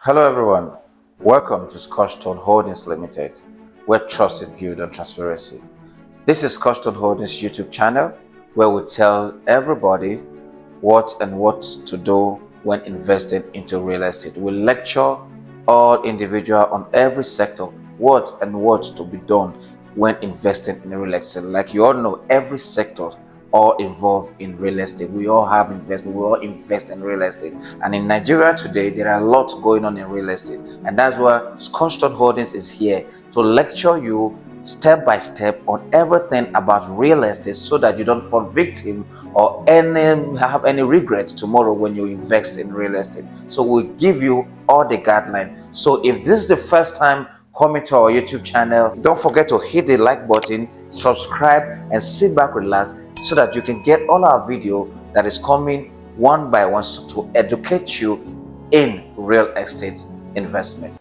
Hello everyone, welcome to Scotch Stone Holdings Limited, where trust is built on transparency. This is Scotch Stone Holdings YouTube channel where we tell everybody what to do when investing into real estate. We lecture all individuals on every sector what to be done when investing in real estate. Like you all know, every sector all involved in real estate. We all have investment, we all invest in real estate. And in Nigeria today, there are a lot going on in real estate. And that's why Scotch Stone Holdings is here to lecture you step by step on everything about real estate so that you don't fall victim or have any regrets tomorrow when you invest in real estate. So we'll give you all the guidelines. So if this is the first time coming to our YouTube channel, don't forget to hit the like button, subscribe, and sit back, relax, so that you can get all our video that is coming one by one to educate you in real estate investment.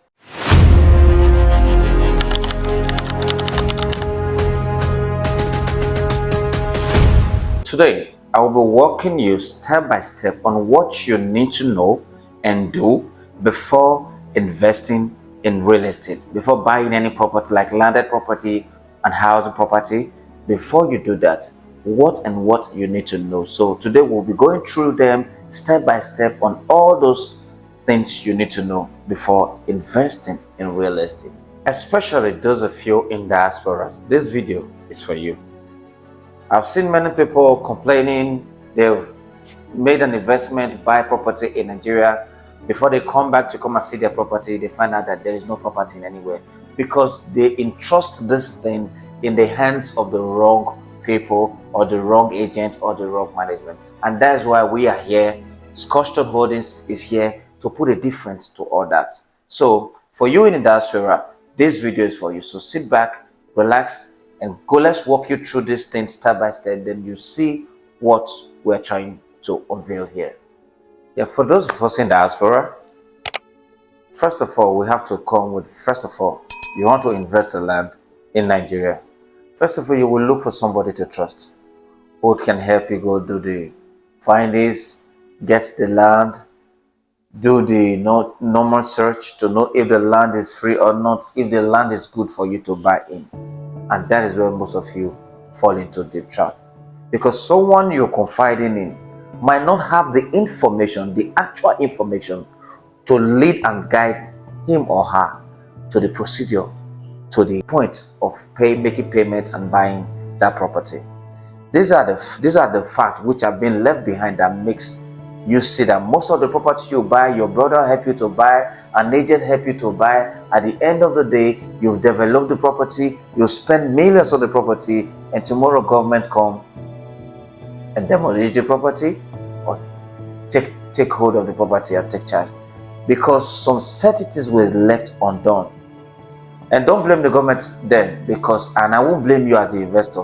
Today, I will be walking you step by step on what you need to know and do before investing in real estate, before buying any property like landed property and housing property. Before you do that, what you need to know. So today we'll be going through them step by step on all those things you need to know before investing in real estate, especially those of you in diasporas. This video is for you. I've seen many people complaining they've made an investment, buy property in Nigeria. Before they come back to come and see their property, they find out that there is no property anywhere because they entrust this thing in the hands of the wrong people or the wrong agent or the wrong management. And that's why we are here. Scotch Stone Holdings is here to put a difference to all that. So for you in the diaspora, this video is for you. So sit back, relax, and go. Let's walk you through this thing step by step. Then you see what we're trying to unveil here. Yeah, for those of us in diaspora, first of all, we have to come with, first of all, you want to invest in land in Nigeria. First of all, you will look for somebody to trust who can help you go do the findings, get the land, do the normal search to know if the land is free or not, if the land is good for you to buy in. And that is where most of you fall into the trap. Because someone you're confiding in might not have the information, the actual information, to lead and guide him or her to the procedure, to the point of making payment and buying that property. These are the facts which have been left behind that makes you see that most of the property you buy, your brother help you to buy, an agent help you to buy. At the end of the day, you've developed the property, you spend millions on the property, and tomorrow government come and demolish the property or take hold of the property and take charge because some certainties were left undone. And don't blame the government then, because, and I won't blame you as the investor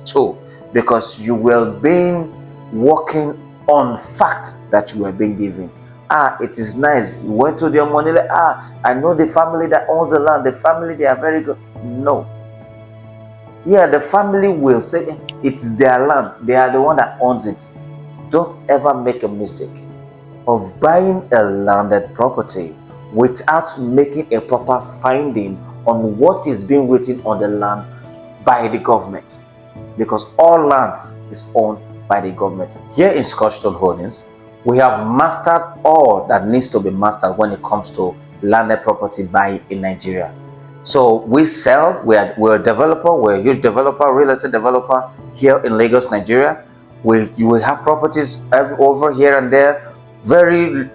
too, because you were being working on fact that you were being given. It is nice. You went to their money, like, I know the family that owns the land, the family, they are very good. No. Yeah, the family will say it's their land. They are the one that owns it. Don't ever make a mistake of buying a landed property without making a proper finding on what is being written on the land by the government, because all lands is owned by the government. Here in Scotch Stone Holdings, we have mastered all that needs to be mastered when it comes to landed property buying in Nigeria. So we sell, we're a developer, we're a huge developer, real estate developer here in Lagos, Nigeria. You will have properties over here and there, very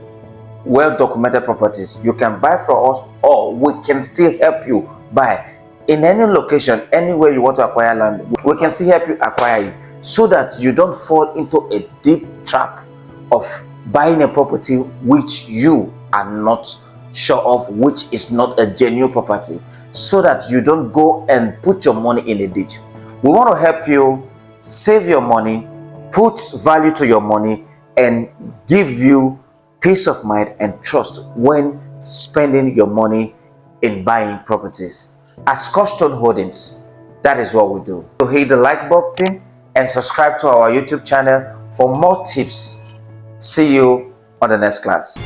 well documented properties. You can buy from us, or we can still help you buy in any location, anywhere you want to acquire land. We can still help you acquire it so that you don't fall into a deep trap of buying a property which you are not sure of, which is not a genuine property, so that you don't go and put your money in a ditch. We want to help you save your money, put value to your money, and give you peace of mind and trust when spending your money in buying properties. At Scotch Stone Holdings, that is what we do. So hit the like button and subscribe to our YouTube channel for more tips. See you on the next class.